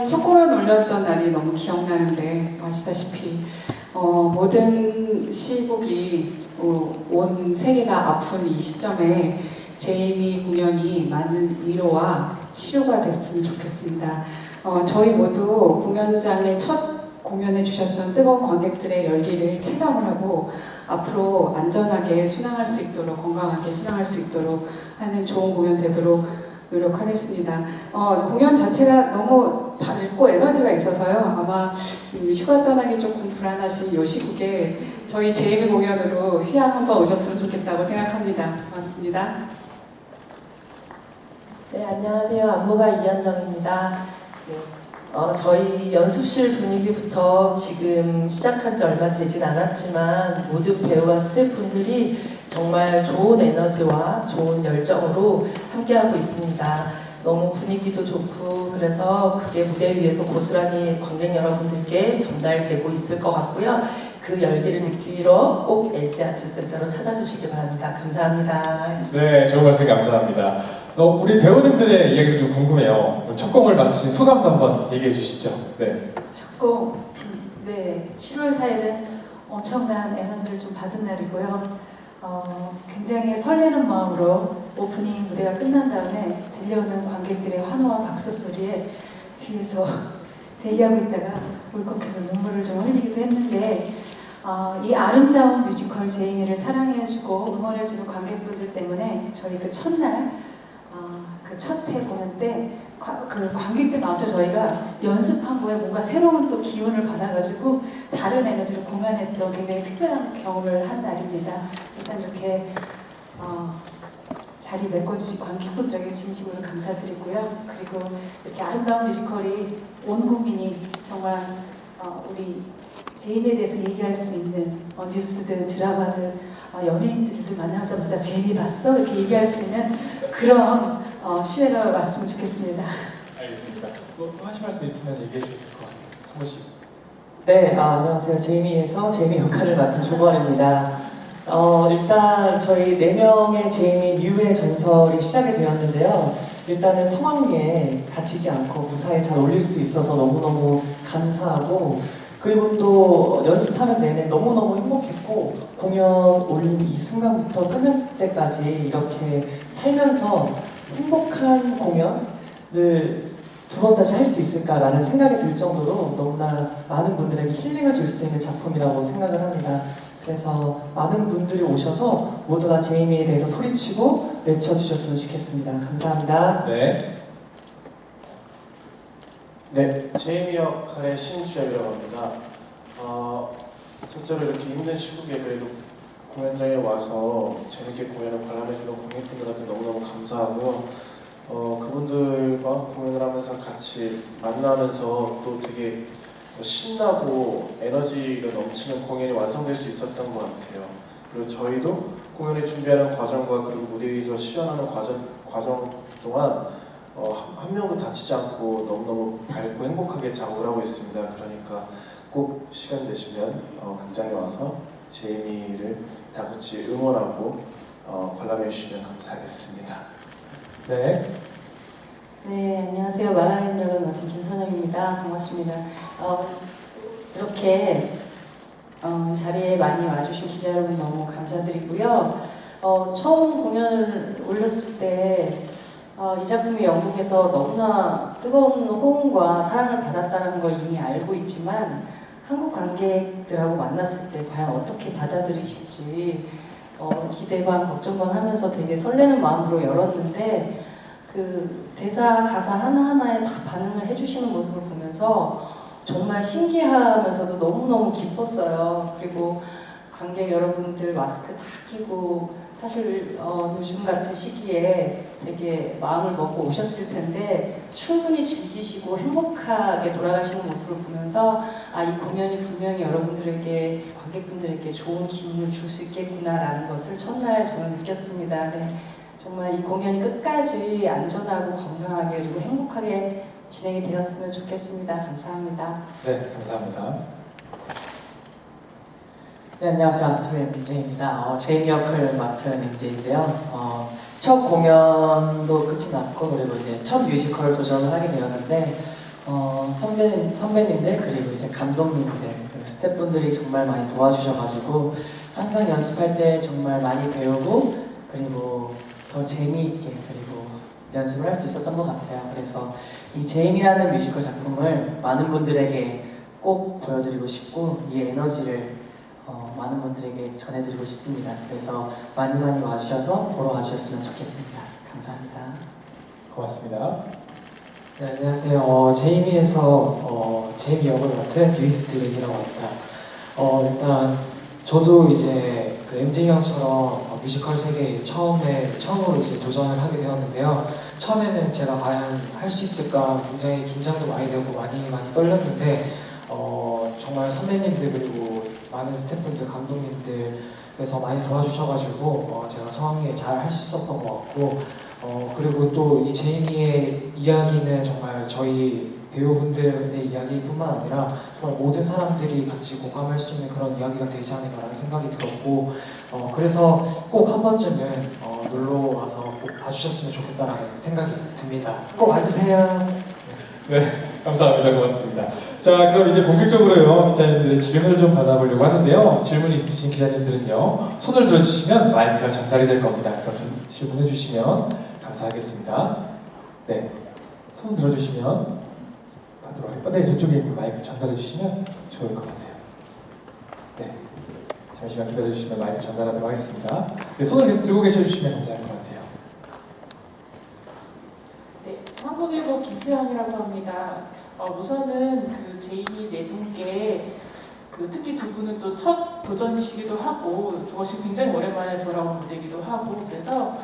첫 공연 올렸던 날이 너무 기억나는데 아시다시피 모든 시국이 온 세계가 아픈 이 시점에 제이미 공연이 많은 위로와 치료가 됐으면 좋겠습니다. 저희 모두 공연장에 첫 공연해 주셨던 뜨거운 관객들의 열기를 체감을 하고 앞으로 안전하게 순항할 수 있도록, 건강하게 순항할 수 있도록 하는 좋은 공연 되도록 노력하겠습니다. 공연 자체가 너무 밝고 에너지가 있어서요. 아마 휴가 떠나기 조금 불안하신 이 시국에 저희 제이미 공연으로 휴양 한번 오셨으면 좋겠다고 생각합니다. 고맙습니다. 네, 안녕하세요. 안무가 이현정입니다. 네, 저희 연습실 분위기부터 지금 시작한 지 얼마 되진 않았지만 모든 배우와 스태프분들이 정말 좋은 에너지와 좋은 열정으로 함께하고 있습니다. 너무 분위기도 좋고 그래서 그게 무대 위에서 고스란히 관객 여러분들께 전달되고 있을 것 같고요. 그 열기를 느끼러 꼭 LG 아트센터로 찾아주시기 바랍니다. 감사합니다. 네, 좋은 말씀 감사합니다. 우리 배우님들의 이야기도 좀 궁금해요. 첫 공을 마친 소감도 한번 얘기해 주시죠. 네. 첫 곡, 네, 7월 4일은 엄청난 에너지를 좀 받은 날이고요. 굉장히 설레는 마음으로 오프닝 무대가 끝난 다음에 들려오는 관객들의 환호와 박수 소리에 뒤에서 대기하고 있다가 울컥해서 눈물을 좀 흘리기도 했는데 이 아름다운 뮤지컬 제이미를 사랑해주고 응원해주는 관객분들 때문에 저희 그 첫날 그 첫 회 공연 때 그 관객들 마음껏 저희가 연습한 거에 뭔가 새로운 또 기운을 받아가지고 다른 에너지로 공연했던 굉장히 특별한 경험을 한 날입니다. 그래서 이렇게 자리 메꿔주신 관객분들에게 진심으로 감사드리고요. 그리고 이렇게 아름다운 뮤지컬이 온 국민이 정말 우리 제이미에 대해서 얘기할 수 있는 뉴스든 드라마든 연예인들도 만나자마자 제이미 봤어? 이렇게 얘기할 수 있는 그런 시회가 왔으면 좋겠습니다. 알겠습니다. 하실 말씀 있으면 얘기해 주셔도 될 것 같아요. 한 번씩. 네, 안녕하세요. 제이미에서 제이미 역할을 맡은 조건입니다. 일단 저희 4명의 제이미 뉴의 전설이 시작이 되었는데요. 일단은 성황리에 다치지 않고 무사히 잘 올릴 수 있어서 너무너무 감사하고, 그리고 또 연습하는 내내 너무너무 행복했고, 공연 올린 이 순간부터 끝날 때까지 이렇게 살면서 행복한 공연을 두 번 다시 할 수 있을까라는 생각이 들 정도로 너무나 많은 분들에게 힐링을 줄 수 있는 작품이라고 생각을 합니다. 그래서 많은 분들이 오셔서 모두가 제이미에 대해서 소리치고 외쳐주셨으면 좋겠습니다. 감사합니다. 네. 네, 제이미 역할의 신주엽이라고 합니다. 첫째로 이렇게 힘든 시국에 그래도 공연장에 와서 재밌게 공연을 관람해주는 관객분들한테 너무너무 감사하고요. 그분들과 공연을 하면서 같이 만나면서 또 되게 신나고 에너지가 넘치는 공연이 완성될 수 있었던 것 같아요. 그리고 저희도 공연을 준비하는 과정과 그리고 무대 위에서 시연하는 과정 동안 한 명도 다치지 않고 너무너무 밝고 행복하게 작업을 하고 있습니다. 그러니까 꼭 시간 되시면 극장에 와서 제이미를 다 같이 응원하고 관람해 주시면 감사하겠습니다. 네. 네, 안녕하세요. 말하는 역을 맡은 김선영입니다. 반갑습니다. 이렇게 자리에 많이 와주신 기자 여러분 너무 감사드리고요. 처음 공연을 올렸을 때 이 작품이 영국에서 너무나 뜨거운 호응과 사랑을 받았다는 걸 이미 알고 있지만 한국 관객들하고 만났을 때 과연 어떻게 받아들이실지 기대 반 걱정 반 하면서 되게 설레는 마음으로 열었는데 그 대사 가사 하나하나에 다 반응을 해주시는 모습을 보면서 정말 신기하면서도 너무너무 기뻤어요. 그리고 관객 여러분들 마스크 다 끼고 사실 요즘 같은 시기에 되게 마음을 먹고 오셨을 텐데 충분히 즐기시고 행복하게 돌아가시는 모습을 보면서 이 공연이 분명히 여러분들에게 관객분들에게 좋은 기운을 줄 수 있겠구나라는 것을 첫날 저는 느꼈습니다. 네, 정말 이 공연이 끝까지 안전하고 건강하게 그리고 행복하게 진행이 되었으면 좋겠습니다. 감사합니다. 네, 감사합니다. 네, 안녕하세요. 아스트로의 MJ입니다. 제이미 역을 맡은 MJ인데요. 첫 공연도 끝이 났고, 그리고 이제 첫 뮤지컬 도전을 하게 되었는데, 선배님들 그리고 이제 감독님들 그리고 스태프분들이 정말 많이 도와주셔가지고 항상 연습할 때 정말 많이 배우고 그리고 더 재미있게 그리고 연습을 할 수 있었던 것 같아요. 그래서 이 제임이라는 뮤지컬 작품을 많은 분들에게 꼭 보여드리고 싶고 이 에너지를 많은 분들에게 전해드리고 싶습니다. 그래서 많이 많이 와주셔서 보러 와주셨으면 좋겠습니다. 감사합니다. 고맙습니다. 네, 안녕하세요. 제이미에서 제이미 역을 맡은 유이스트 렉이라고 합니다. 일단 저도 이제 그 MJ 형처럼 뮤지컬 세계에 처음으로 이제 도전을 하게 되었는데요. 처음에는 제가 과연 할 수 있을까 굉장히 긴장도 많이 되고 많이 떨렸는데 정말 선배님들 그리고 많은 스태프분들, 감독님들 그래서 많이 도와주셔가지고 제가 성황리에 잘 할 수 있었던 것 같고 그리고 또 이 제이미의 이야기는 정말 저희 배우분들의 이야기뿐만 아니라 정말 모든 사람들이 같이 공감할 수 있는 그런 이야기가 되지 않을까라는 생각이 들었고 그래서 꼭 한 번쯤은 놀러 와서 꼭 봐주셨으면 좋겠다라는 생각이 듭니다. 꼭 와주세요. 네, 감사합니다. 고맙습니다. 자, 그럼 이제 본격적으로요 기자님들의 질문을 좀 받아보려고 하는데요. 질문이 있으신 기자님들은요 손을 들어주시면 마이크가 전달이 될 겁니다. 그럼 좀 질문해 주시면 감사하겠습니다. 네, 손 들어주시면 받도록 할게요. 네, 저쪽에 마이크 전달해 주시면 좋을 것 같아요. 네, 잠시만 기다려 주시면 마이크 전달하도록 하겠습니다. 네, 손을 계속 들고 계셔 주시면 감사할 것 같아요. 네, 한국일보 김표현이라고 합니다. 우선은 그 제이미 네 분께 특히 두 분은 또 첫 도전이시기도 하고 그것이 굉장히 오랜만에 돌아온 무대이기도 하고 그래서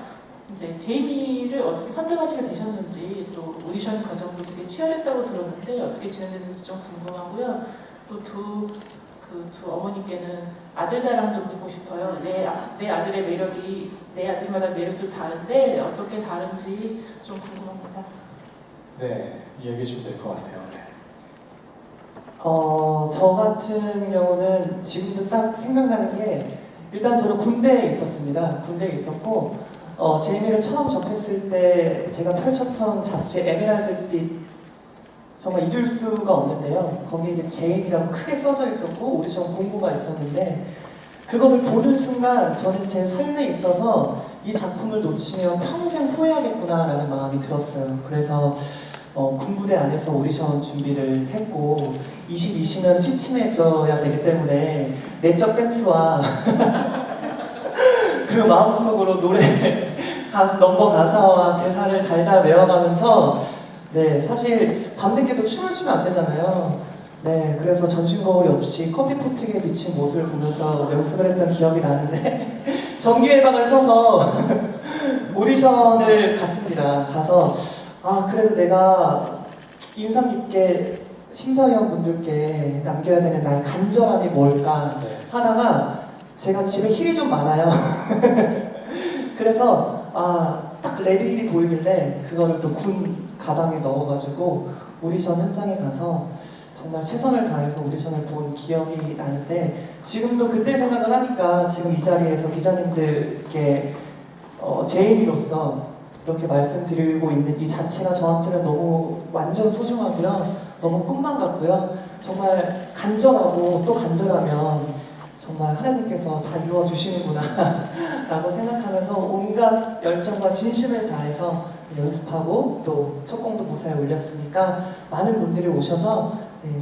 이제 제이미를 어떻게 선택하시게 되셨는지 또 오디션 과정도 되게 치열했다고 들었는데 어떻게 진행됐는지 좀 궁금하고요. 또 두 어머니께는 아들 자랑 좀 듣고 싶어요. 내 아들의 매력이 내 아들마다 매력이 좀 다른데 어떻게 다른지 좀 궁금합니다. 네, 이야기해 주시면 될 것 같아요. 네. 저 같은 경우는 지금도 딱 생각나는 게 일단 저는 군대에 있었습니다. 군대에 있었고 제이미를 처음 접했을 때 제가 펼쳤던 잡지 에메랄드빛 정말 잊을 수가 없는데요. 거기에 이제 제임이라고 크게 써져 있었고 오디션 공고가 있었는데 그것을 보는 순간 저는 제 삶에 있어서 이 작품을 놓치면 평생 후회하겠구나라는 마음이 들었어요. 그래서 군부대 안에서 오디션 준비를 했고 22시면 취침에 들어야 되기 때문에 내적 댄스와 그리고 마음속으로 노래 넘버 가사와 대사를 달달 외워가면서 네, 사실 밤늦게도 춤을 추면 안 되잖아요. 네, 그래서 전신거울이 없이 커피포트에 비친 모습을 보면서 연습을 했던 기억이 나는데 정규 예방을 써서 오디션을 갔습니다. 가서 그래도 내가 인상 깊게 심사위원분들께 남겨야 되는 나의 간절함이 뭘까 하다가 제가 집에 힐이 좀 많아요. 그래서 딱 레드힐이 보이길래 그거를 또 군 가방에 넣어가지고 오디션 현장에 가서 정말 최선을 다해서 오디션을 본 기억이 나는데 지금도 그때 생각을 하니까 지금 이 자리에서 기자님들께 제이미로서 이렇게 말씀드리고 있는 이 자체가 저한테는 너무 완전 소중하고요. 너무 꿈만 같고요. 정말 간절하고 또 간절하면 정말 하나님께서 다 이루어주시는구나 라고 생각하면서 온갖 열정과 진심을 다해서 연습하고 또 첫 공도 무사히 올렸으니까 많은 분들이 오셔서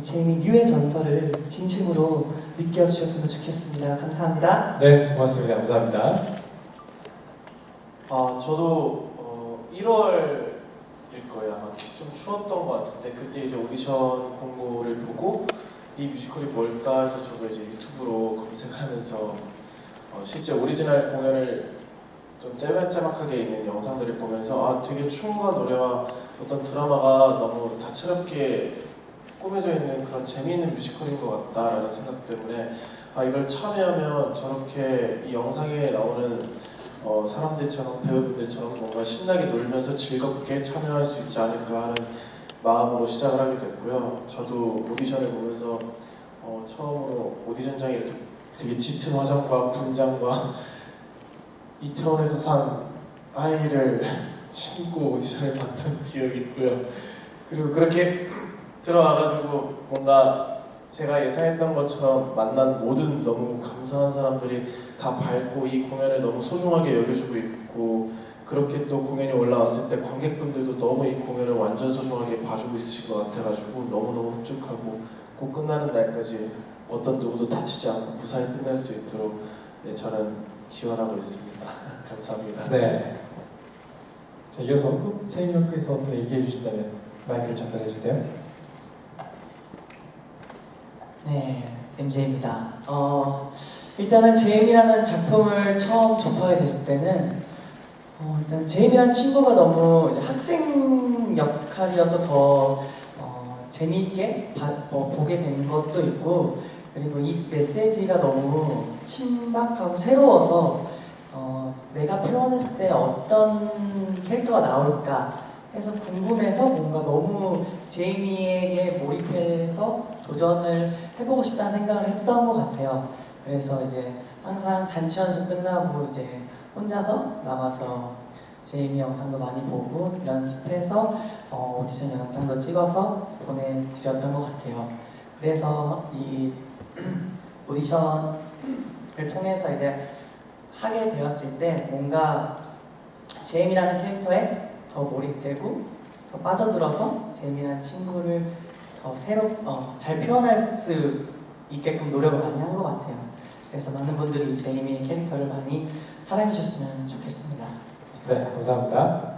제이미 뉴의 전설을 진심으로 느껴주셨으면 좋겠습니다. 감사합니다. 네, 고맙습니다. 감사합니다. 저도 1월일 거예요. 아마 좀 추웠던 것 같은데 그때 이제 오디션 공고를 보고 이 뮤지컬이 뭘까 해서 저도 이제 유튜브로 검색하면서 실제 오리지널 공연을 좀 짤막짤막하게 있는 영상들을 보면서 되게 춤과 노래와 어떤 드라마가 너무 다채롭게 꾸며져 있는 그런 재미있는 뮤지컬인 것 같다라는 생각 때문에 이걸 참여하면 저렇게 이 영상에 나오는 사람들처럼 배우분들처럼 뭔가 신나게 놀면서 즐겁게 참여할 수 있지 않을까 하는 마음으로 시작을 하게 됐고요. 저도 오디션을 보면서 처음으로 오디션장에 이렇게 되게 짙은 화장과 분장과 이태원에서 산 아이를 신고 오디션을 봤던 기억이 있고요. 그리고 그렇게 들어와가지고 뭔가 제가 예상했던 것처럼 만난 모든 너무 감사한 사람들이 다 밝고 이 공연을 너무 소중하게 여겨주고 있고, 그렇게 또 공연이 올라왔을 때 관객분들도 너무 이 공연을 완전 소중하게 봐주고 있으신 것 같아가지고 너무너무 흡족하고, 꼭 끝나는 날까지 어떤 누구도 다치지 않고 무사히 끝날 수 있도록 네, 저는 기원하고 있습니다. 감사합니다. 네. 자, 이어서 또 제이미께서 또 얘기해 주신다면 마이크를 전달해 주세요. 네, MJ입니다. 일단은 제임이라는 작품을 처음 접하게 됐을 때는 일단 제임이라는 친구가 너무 이제 학생 역할이어서 더 재미있게 보게 된 것도 있고, 그리고 이 메시지가 너무 신박하고 새로워서 내가 표현했을 때 어떤 캐릭터가 나올까 해서 궁금해서 뭔가 너무 제이미에게 몰입해서 도전을 해보고 싶다는 생각을 했던 것 같아요. 그래서 이제 항상 단체 연습 끝나고 이제 혼자서 남아서 제이미 영상도 많이 보고 연습해서 오디션 영상도 찍어서 보내드렸던 것 같아요. 그래서 이 오디션을 통해서 이제 하게 되었을 때 뭔가 제이미라는 캐릭터에 더 몰입되고 더 빠져들어서 제이미라는 친구를 더 잘 표현할 수 있게끔 노력을 많이 한 것 같아요. 그래서 많은 분들이 제이미의 캐릭터를 많이 사랑해 주셨으면 좋겠습니다. 네, 감사합니다.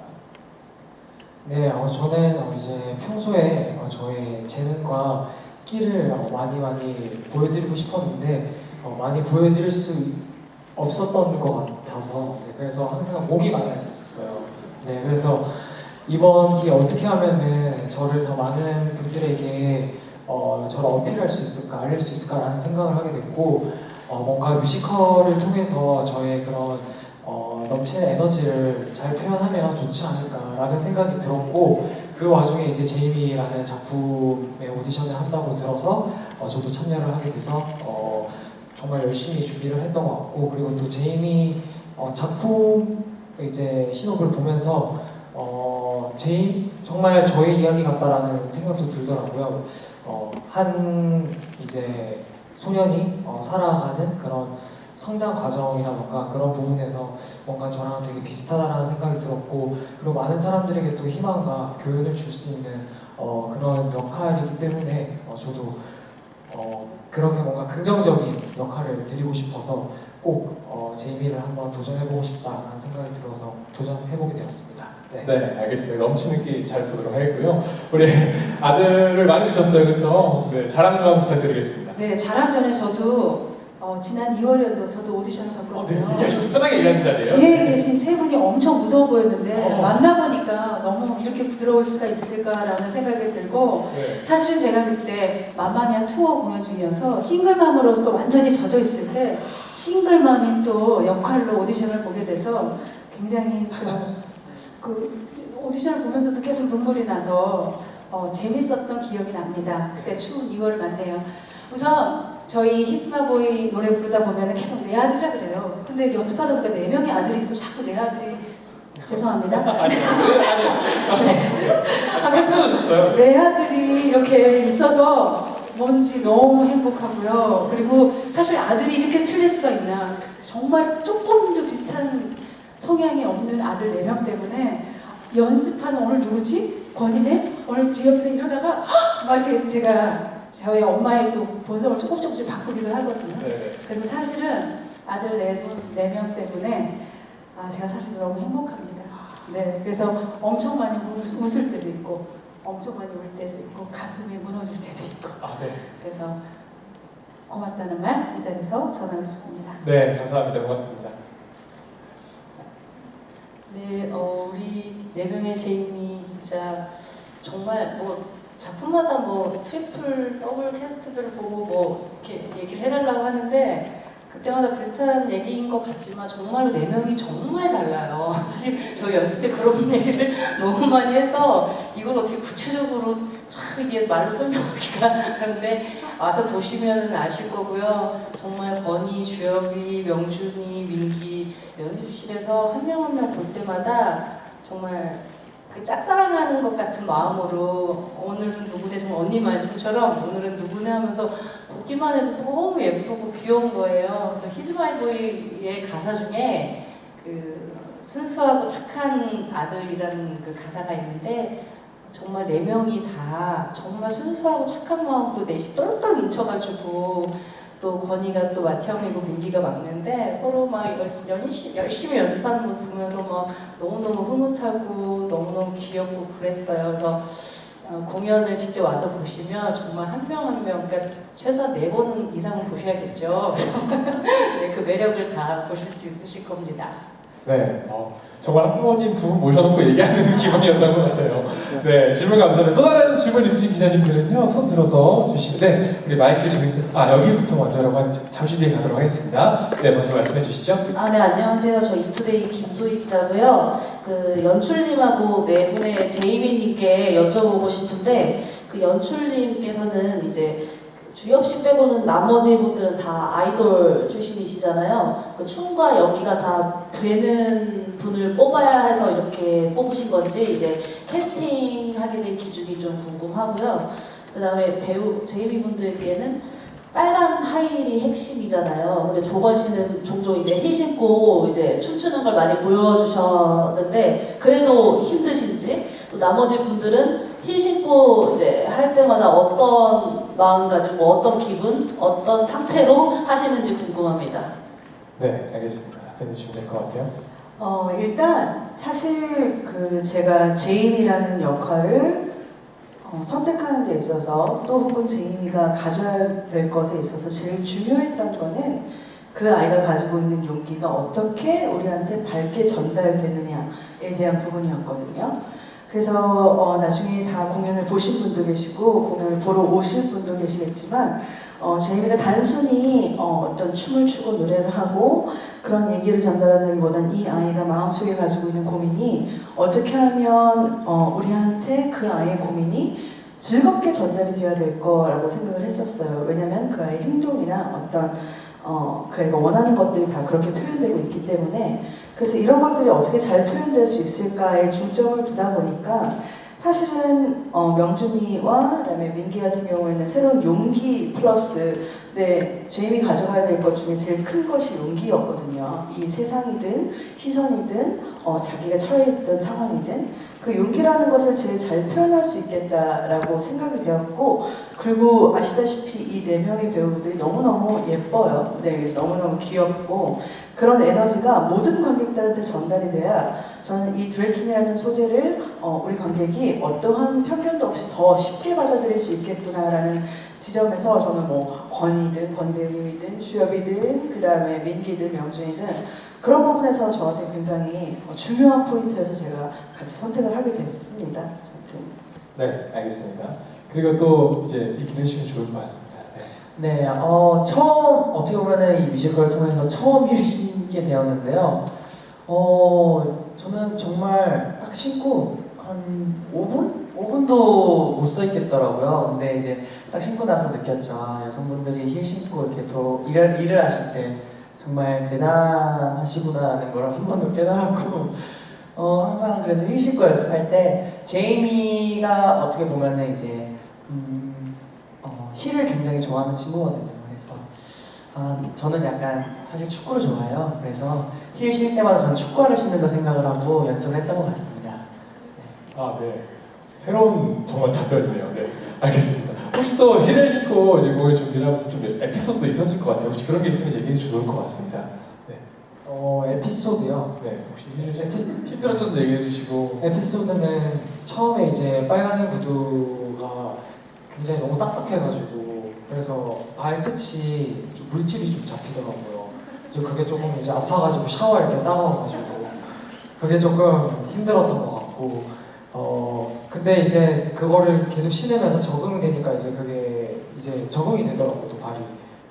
네, 저는 이제 평소에 저의 재능과 끼를 많이 보여드리고 싶었는데 많이 보여드릴 수 없었던 것 같아서 그래서 항상 목이 말라있었어요. 네, 그래서 이번 기회에 어떻게 하면은 저를 더 많은 분들에게 저를 어필할 수 있을까, 알릴 수 있을까라는 생각을 하게 됐고, 뭔가 뮤지컬을 통해서 저의 그런 넘치는 에너지를 잘 표현하면 좋지 않을까라는 생각이 들었고, 그 와중에 이제 제이미라는 작품의 오디션을 한다고 들어서 저도 참여를 하게 돼서 정말 열심히 준비를 했던 것 같고, 그리고 또 제이미 작품 이제 신곡을 보면서 정말 저의 이야기 같다라는 생각도 들더라고요. 한 이제 소년이 살아가는 그런 성장 과정이라던가 그런 부분에서 뭔가 저랑 되게 비슷하다라는 생각이 들었고, 그리고 많은 사람들에게 또 희망과 교훈을 줄 수 있는 그런 역할이기 때문에 저도 그렇게 뭔가 긍정적인 역할을 드리고 싶어서 꼭 제이미를 한번 도전해보고 싶다라는 생각이 들어서 도전해보게 되었습니다. 네. 네, 알겠습니다. 넘치는 끼 잘 보도록 하겠고요. 우리 아들을 많이 두셨어요, 그렇죠? 네, 자랑 좀 한번 부탁드리겠습니다. 네, 자랑 전에 저도 지난 2월에도 저도 오디션을 갔거든요. 네, 편하게 얘기하는 자리예요. 뒤에 계신 세 분이 엄청 무서워 보였는데 만나보니까 너무 이렇게 부드러울 수가 있을까라는 생각이 들고, 네. 사실은 제가 그때 맘마미아 투어 공연 중이어서 싱글맘으로서 완전히 젖어 있을 때 싱글맘인 또 역할로 오디션을 보게 돼서 굉장히 그 오디션을 보면서도 계속 눈물이 나서 재밌었던 기억이 납니다. 그때 추운 2월을 맞네요. 우선 저희 히스마보이 노래 부르다 보면 계속 내 아들이라 그래요. 근데 연습하다 보니까 4명의 아들이 있어 자꾸 내 아들이 죄송합니다. 하셨어요. 내 아들이 이렇게 있어서 뭔지 너무 행복하고요. 그리고 사실 아들이 이렇게 틀릴 수가 있나, 정말 조금도 비슷한 성향이 없는 아들 4명 때문에 연습하는 오늘 누구지? 권이네? 오늘 뒤옆에 이러다가 막 이렇게 제가 저희 엄마의 또 본성을 조금씩 바꾸기도 하거든요. 네. 그래서 사실은 아들 4명 때문에 제가 사실 너무 행복합니다. 네, 그래서 엄청 많이 웃을 때도 있고 엄청 많이 울 때도 있고 가슴이 무너질 때도 있고 네. 그래서 고맙다는 말 이 자리에서 전하고 싶습니다. 네, 감사합니다. 고맙습니다. 네, 우리 4명의 제이미 진짜 정말 뭐 작품마다 뭐 트리플, 더블 캐스트들을 보고 뭐 이렇게 얘기를 해달라고 하는데 그때마다 비슷한 얘기인 것 같지만 정말로 4명이 정말 달라요. 사실 저희 연습 때 그런 얘기를 너무 많이 해서 이걸 어떻게 구체적으로 참 이게 말로 설명하기가 한데 와서 보시면은 아실 거고요. 정말 건희, 주엽이, 명준이, 민기 연습실에서 한 명 한 명 볼 때마다 정말 그 짝사랑하는 것 같은 마음으로 오늘은 누구 대신 언니 말씀처럼 오늘은 누구네 하면서 보기만 해도 너무 예쁘고 귀여운 거예요. 그래서 He's My Boy의 가사 중에 그 순수하고 착한 아들이라는 그 가사가 있는데 정말 네 명이 다 정말 순수하고 착한 마음으로 넷이 똘똘 뭉쳐가지고 또 건이가 또 맏형이고 민기가 막내인데 서로 막 열심히 연습하는 모습 보면서 막 너무너무 흐뭇하고 너무너무 귀엽고 그랬어요. 그래서 공연을 직접 와서 보시면 정말 한 명 한 명, 그러니까 최소한 4번 이상은 보셔야겠죠. 네, 그 매력을 다 보실 수 있으실 겁니다. 네, 정말 학부모님 두 분 모셔놓고 얘기하는 기분이었던 것 같아요. 네, 질문 감사합니다. 또 다른 질문 있으신 기자님들은요, 손 들어서 주시는데, 우리 마이크를 여기부터 먼저라고 잠시 뒤에 가도록 하겠습니다. 네, 먼저 말씀해 주시죠. 네, 안녕하세요. 저 이투데이 김소희 기자고요. 그 연출님하고 네 분의 제이미님께 여쭤보고 싶은데, 그 연출님께서는 이제 주엽씨 빼고는 나머지 분들은 다 아이돌 출신이시잖아요. 그 춤과 연기가 다 되는 분을 뽑아야 해서 이렇게 뽑으신 건지 이제 캐스팅하게 된 기준이 좀 궁금하고요. 그 다음에 배우 제이미 분들께는 빨간 하이힐이 핵심이잖아요. 근데 조건 씨는 종종 이제 힐 신고 이제 춤추는 걸 많이 보여주셨는데 그래도 힘드신지, 또 나머지 분들은 힐 신고 이제 할 때마다 어떤 마음 가지고 어떤 기분, 어떤 상태로 하시는지 궁금합니다. 네, 알겠습니다. 답변해 주시면 될 것 같아요. 일단 사실 그 제가 제임이라는 역할을 선택하는 데 있어서 또 혹은 제임이가 가져야 될 것에 있어서 제일 중요했던 거는 그 아이가 가지고 있는 용기가 어떻게 우리한테 밝게 전달되느냐에 대한 부분이었거든요. 그래서 나중에 다 공연을 보신 분도 계시고 공연을 보러 오실 분도 계시겠지만 제이미가 단순히 어떤 춤을 추고 노래를 하고 그런 얘기를 전달한다기보다는 이 아이가 마음속에 가지고 있는 고민이 어떻게 하면 우리한테 그 아이의 고민이 즐겁게 전달이 되어야 될 거라고 생각을 했었어요. 왜냐하면 그 아이의 행동이나 어떤 그 아이가 원하는 것들이 다 그렇게 표현되고 있기 때문에, 그래서 이런 것들이 어떻게 잘 표현될 수 있을까에 중점을 두다 보니까 사실은 명준이와 그다음에 민기 같은 경우에는 새로운 용기 플러스 제임이 가져가야 될 것 중에 제일 큰 것이 용기였거든요. 이 세상이든 시선이든 자기가 처해 있던 상황이든 그 용기라는 것을 제일 잘 표현할 수 있겠다라고 생각이 되었고, 그리고 아시다시피 이 4명의 배우들이 너무너무 예뻐요. 무대에서 너무너무 귀엽고 그런 에너지가 모든 관객들한테 전달이 돼야 저는 이 드래킹이라는 소재를 우리 관객이 어떠한 편견도 없이 더 쉽게 받아들일 수 있겠구나라는 지점에서 저는 뭐 권희 배우님이든 주엽이든 그 다음에 민기든 명준이든 그런 부분에서 저한테 굉장히 중요한 포인트여서 제가 같이 선택을 하게 됐습니다. 네, 알겠습니다. 그리고 또 이제 얘기를 해주시면 좋을 것 같습니다. 네, 처음 어떻게 보면은 이 뮤지컬을 통해서 처음 힐을 신게 되었는데요. 저는 정말 딱 신고 한 5분도 못 서 있겠더라고요. 근데 이제 딱 신고 나서 느꼈죠. 여성분들이 힐 신고 이렇게 또 일을 하실 때 정말 대단하시구나라는 걸 한 번 더 깨달았고, 항상 그래서 힐 신고 연습할 때 제이미가 어떻게 보면은 이제 힐을 굉장히 좋아하는 친구거든요. 그래서 저는 약간 사실 축구를 좋아해요. 그래서 힐 신을 때마다 저는 축구화를 신는다 생각을 하고 연습을 했던 것 같습니다. 네. 새로운 정말 답변이네요. 네, 알겠습니다. 혹시 또 힐을 신고 이제 공연 준비를 하면서 좀 에피소드도 있었을 것 같아요. 혹시 그런 게 있으면 얘기해 주셔도 좋을 것 같습니다. 네. 에피소드요? 네, 혹시 힘들었던 얘기해 주시고. 에피소드는 처음에 이제 빨간 구두가 굉장히 너무 딱딱해가지고 그래서 발끝이 좀 물집이 좀 잡히더라고요. 그래서 그게 조금 이제 아파가지고 샤워할 때 따가워가지고 그게 조금 힘들었던 것 같고, 근데 이제 그거를 계속 신으면서 적응되니까 이제 그게 이제 적응이 되더라고요, 또 발이.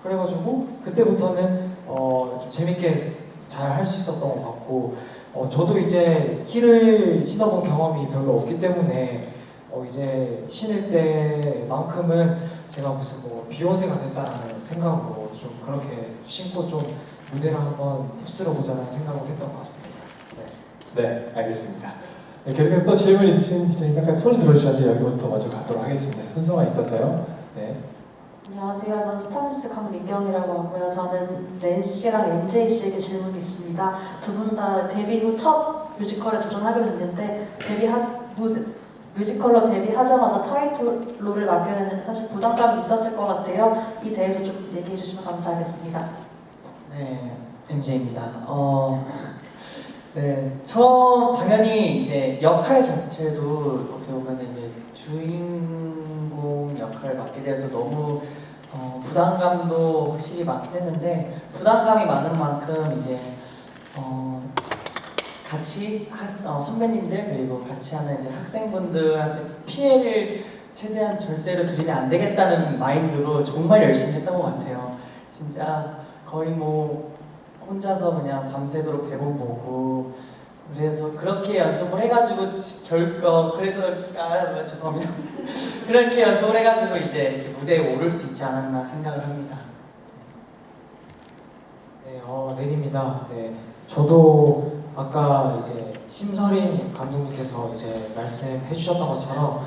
그래가지고 그때부터는 좀 재밌게 잘 할 수 있었던 것 같고, 저도 이제 힐을 신어본 경험이 별로 없기 때문에 이제 신을 때만큼은 제가 무슨 뭐 비욘세가 됐다는 생각으로 좀 그렇게 신고 좀 무대를 한번 휩쓸어 보자는 생각을 했던 것 같습니다. 네, 알겠습니다. 네, 계속해서 또 질문 있으신 기자님 잠깐 손을 들어주셨는데 여기부터 먼저 가도록 하겠습니다. 순서가 있어서요. 네. 안녕하세요. 저는 스타뉴스 강민경이라고 하고요. 저는 낸시랑 MJ 씨에게 질문이 있습니다. 두 분 다 데뷔 후 첫 뮤지컬에 도전하게 됐는데 뮤지컬로 데뷔하자마자 타이틀로를 맡게 됐는데 사실 부담감이 있었을 것 같아요. 이 대해서 좀 얘기해 주시면 감사하겠습니다. 네, MJ입니다. 네, 당연히 이제 역할 자체도 어떻게 보면 이제 주인공 역할을 맡게 돼서 너무 부담감도 확실히 많긴 했는데 부담감이 많은 만큼 이제 같이 선배님들 그리고 같이 하는 이제 학생분들한테 피해를 최대한 절대로 드리면 안 되겠다는 마인드로 정말 열심히 했던 것 같아요. 진짜 거의 뭐 혼자서 그냥 밤새도록 대본 보고 그래서 그렇게 연습을 해가지고 죄송합니다. 그렇게 연습을 해가지고 이제 이렇게 무대에 오를 수 있지 않았나 생각을 합니다. 네, 레디입니다. 네, 저도 아까 이제 심서린 감독님께서 이제 말씀해 주셨던 것처럼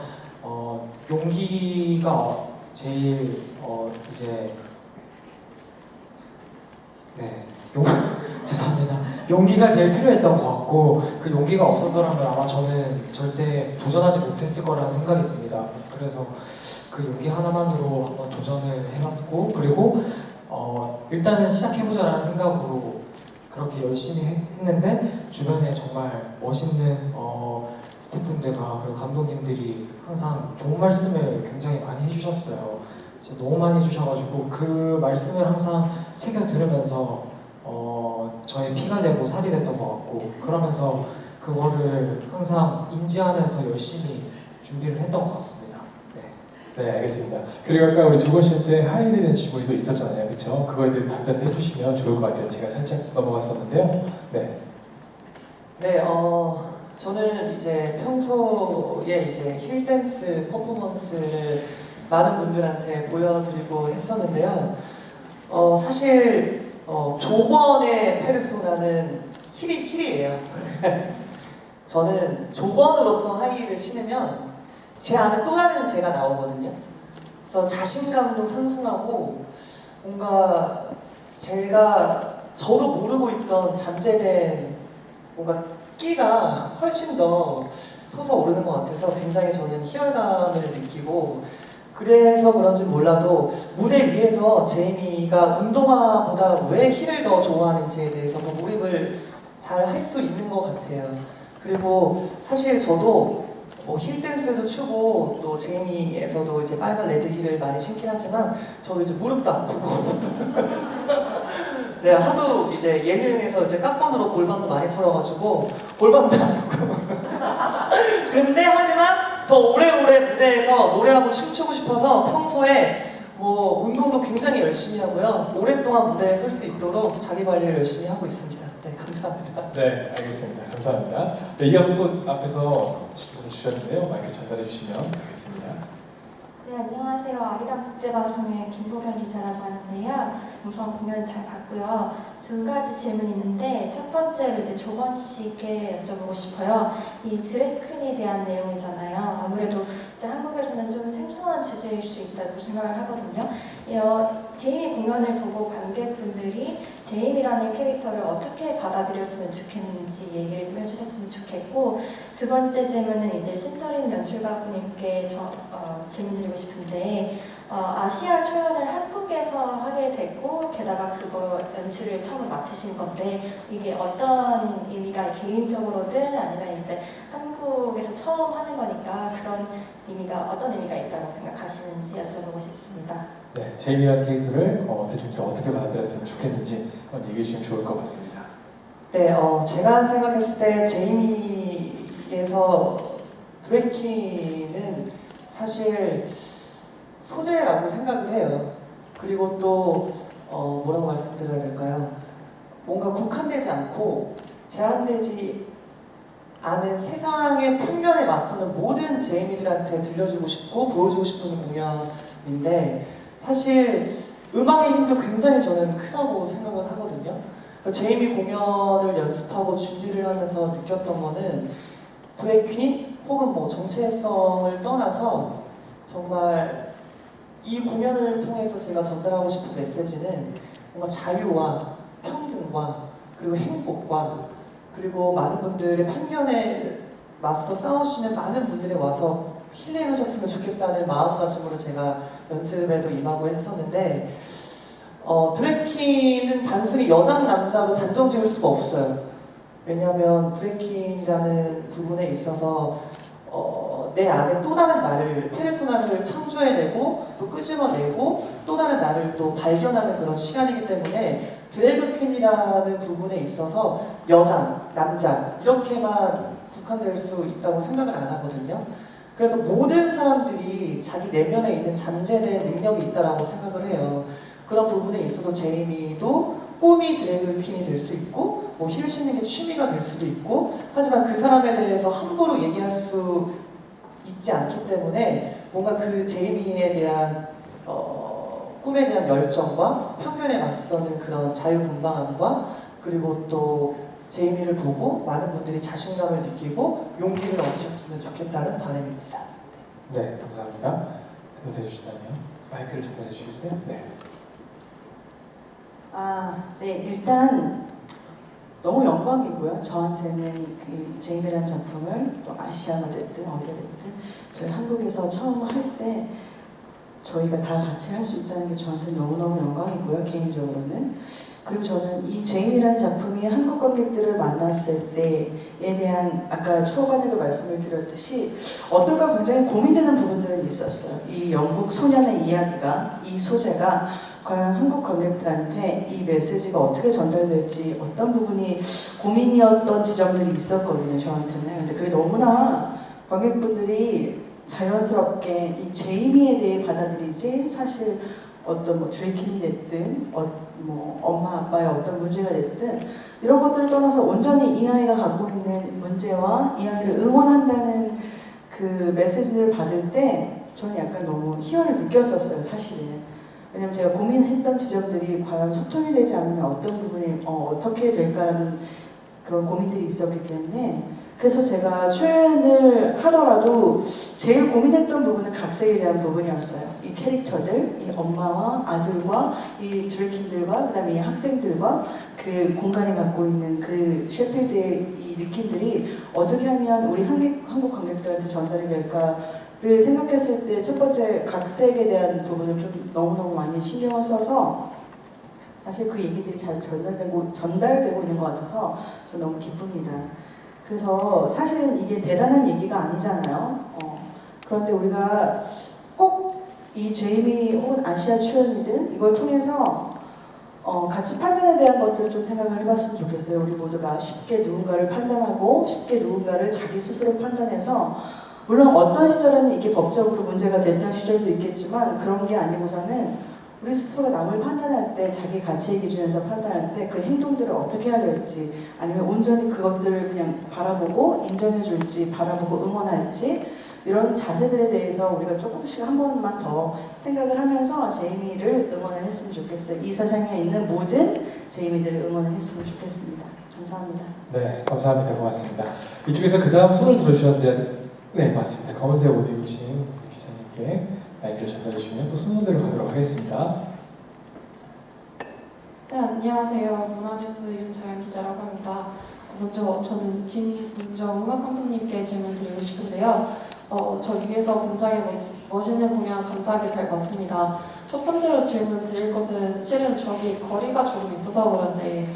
용기가 제일 이제 죄송합니다. 용기가 제일 필요했던 것 같고 그 용기가 없었더라면 아마 저는 절대 도전하지 못했을 거라는 생각이 듭니다. 그래서 그 용기 하나만으로 한번 도전을 해봤고 그리고 일단은 시작해보자라는 생각으로 그렇게 열심히 했는데 주변에 정말 멋있는 스태프분들과 그리고 감독님들이 항상 좋은 말씀을 굉장히 많이 해주셨어요. 진짜 너무 많이 해주셔가지고 그 말씀을 항상 새겨 들으면서 저의 피가 되고 살이 됐던 것 같고 그러면서 그거를 항상 인지하면서 열심히 준비를 했던 것 같습니다. 네, 알겠습니다. 그리고 아까 우리 조건실 때 하이에 대한 질문이 또 있었잖아요. 그렇죠? 그거에 대해 답변해 주시면 좋을 것 같아요. 제가 살짝 넘어갔었는데요. 네. 네, 저는 이제 평소에 이제 힐댄스 퍼포먼스를 많은 분들한테 보여드리고 했었는데요. 사실 조건의 페르소나는 힐이에요. 저는 조건으로서 하이를 신으면 제 안에 또 다른 제가 나오거든요. 그래서 자신감도 상승하고 뭔가 저도 모르고 있던 잠재된 뭔가 끼가 훨씬 더 솟아오르는 것 같아서 굉장히 저는 희열감을 느끼고 그래서 그런지 몰라도 무대 위에서 제이미가 운동화보다 왜 힐을 더 좋아하는지에 대해서 더 몰입을 잘 할 수 있는 것 같아요. 그리고 사실 저도 뭐 힐댄스도 추고 또 제이미에서도 이제 빨간 레드 힐을 많이 신긴 하지만 저도 이제 무릎도 아프고 네, 하도 이제 예능에서 이제 깍번으로 골반도 많이 털어가지고 골반도 아프고 그런데 하지만 더 오래오래 무대에서 노래하고 춤추고 싶어서 평소에 뭐 운동도 굉장히 열심히 하고요. 오랫동안 무대에 설 수 있도록 자기 관리를 열심히 하고 있습니다. 네, 감사합니다. 네, 알겠습니다. 감사합니다. 네, 이어서 또 앞에서 질문을 주셨는데요. 마이크 전달해 주시면 되겠습니다. 네, 안녕하세요. 아리랑 국제방송의 김보경 기자라고 하는데요. 우선 공연 잘 봤고요. 두 가지 질문이 있는데 첫 번째로 이제 조건 씨께 여쭤보고 싶어요. 이 드래퀸에 대한 내용이잖아요. 아무래도 이제 한국에서는 좀 생소한 주제일 수 있다고 생각을 하거든요. 제이미 공연을 보고 관객분들이 제이미라는 캐릭터를 어떻게 받아들였으면 좋겠는지 얘기를 좀 해주셨으면 좋겠고, 두 번째 질문은 이제 신서린 연출가분님께 질문드리고 싶은데, 아시아 초연을 한국에서 하게 됐고 게다가 그거 연출을 처음 맡으신 건데 이게 어떤 의미가 개인적으로든 아니면 이제 한국에서 처음 하는 거니까 그런 의미가 어떤 의미가 있다고 생각하시는지 여쭤보고 싶습니다. 네, 제이미라는 캐릭터를 대중들이 어떻게 받아들였으면 좋겠는지 한번 얘기해 주시면 좋을 것 같습니다. 네, 제가 생각했을 때 제이미에서 드래키는 사실 소재라고 생각을 해요. 그리고 또 뭐라고 말씀드려야 될까요? 뭔가 국한되지 않고 제한되지 않은 세상의 평면에 맞서는 모든 제이미들한테 들려주고 싶고 보여주고 싶은 공연인데, 사실 음악의 힘도 굉장히 저는 크다고 생각을 하거든요. 제이미 공연을 연습하고 준비를 하면서 느꼈던 거는 드래퀸 혹은 뭐 정체성을 떠나서 정말 이 공연을 통해서 제가 전달하고 싶은 메시지는 뭔가 자유와 평등과 그리고 행복과 그리고 많은 분들의 편견에 맞서 싸우시는 많은 분들이 와서 힐링하셨으면 좋겠다는 마음가짐으로 제가 연습에도 임하고 했었는데 드래퀸은 단순히 여자나 남자로 단정 지을 수가 없어요. 왜냐하면 드래퀸이라는 부분에 있어서 내 안에 또 다른 나를, 페르소나를 창조해내고 또 끄집어내고 또 다른 나를 또 발견하는 그런 시간이기 때문에 드래그 퀸이라는 부분에 있어서 여자, 남자 이렇게만 국한될 수 있다고 생각을 안 하거든요. 그래서 모든 사람들이 자기 내면에 있는 잠재된 능력이 있다고 생각을 해요. 그런 부분에 있어서 제이미도 꿈이 드래그 퀸이 될 수 있고 뭐 힐 신는 게 취미가 될 수도 있고 하지만 그 사람에 대해서 함부로 얘기할 수 있지 않기 때문에 뭔가 그 제이미에 대한 꿈에 대한 열정과 편견에 맞서는 그런 자유분방함과 그리고 또 제이미를 보고 많은 분들이 자신감을 느끼고 용기를 얻으셨으면 좋겠다는 바람입니다. 네, 감사합니다. 대답해 주신다면 마이크를 전달해 주시겠어요? 네. 네, 일단 너무 영광이고요. 저한테는 그 제이미라는 작품을 또 아시아가 됐든 어디가 됐든 저희 한국에서 처음 할 때 저희가 다 같이 할 수 있다는 게 저한테 너무너무 영광이고요. 개인적으로는. 그리고 저는 이 제이미라는 작품이 한국 관객들을 만났을 때에 대한 아까 초반에도 말씀을 드렸듯이 어떨까 굉장히 고민되는 부분들은 있었어요. 이 영국 소년의 이야기가, 이 소재가 과연 한국 관객들한테 이 메시지가 어떻게 전달될지 어떤 부분이 고민이었던 지점들이 있었거든요, 저한테는. 근데 그게 너무나 관객분들이 자연스럽게 이 제이미에 대해 받아들이지 사실 어떤 뭐 드래킨이 됐든 뭐 엄마 아빠의 어떤 문제가 됐든 이런 것들을 떠나서 온전히 이 아이가 갖고 있는 문제와 이 아이를 응원한다는 그 메시지를 받을 때 저는 약간 너무 희열을 느꼈었어요, 사실은. 왜냐면 제가 고민했던 지점들이 과연 소통이 되지 않으면 어떤 부분이 어떻게 될까라는 그런 고민들이 있었기 때문에 그래서 제가 출연을 하더라도 제일 고민했던 부분은 각색에 대한 부분이었어요. 이 캐릭터들, 이 엄마와 아들과 이 드래킨들과 그 다음에 이 학생들과 그 공간이 갖고 있는 그 셰필드의 이 느낌들이 어떻게 하면 우리 한국 관객들한테 전달이 될까를 생각했을 때 첫 번째 각색에 대한 부분을 좀 너무너무 많이 신경을 써서 사실 그 얘기들이 잘 전달되고 있는 것 같아서 저 너무 기쁩니다. 그래서 사실은 이게 대단한 얘기가 아니잖아요. 그런데 우리가 꼭 이 제이미 혹은 아시아 출연이든 이걸 통해서 같이 판단에 대한 것들을 좀 생각을 해봤으면 좋겠어요. 우리 모두가 쉽게 누군가를 판단하고 쉽게 누군가를 자기 스스로 판단해서 물론 어떤 시절에는 이게 법적으로 문제가 됐던 시절도 있겠지만 그런 게 아니고서는 우리 스스로가 남을 판단할 때 자기 가치의 기준에서 판단할 때 그 행동들을 어떻게 해야 될지 아니면 온전히 그것들을 그냥 바라보고 인정해줄지 바라보고 응원할지 이런 자세들에 대해서 우리가 조금씩 한 번만 더 생각을 하면서 제이미를 응원을 했으면 좋겠어요. 이 세상에 있는 모든 제이미들을 응원을 했으면 좋겠습니다. 감사합니다. 네, 감사합니다. 고맙습니다. 이쪽에서 그 다음 손을 들어주셨는데 네, 맞습니다. 검은색 옷 입으신 기자님께 마이크를 전달해 주시면 또 순서대로 가도록 하겠습니다. 네, 안녕하세요. 문화뉴스 윤자연 기자라고 합니다. 먼저 저는 김민정 음악감독님께 질문 드리고 싶은데요. 저 위에서 굉장히 멋있는 공연 감사하게 잘 봤습니다. 첫 번째로 질문 드릴 것은 실은 저기 거리가 조금 있어서 그런데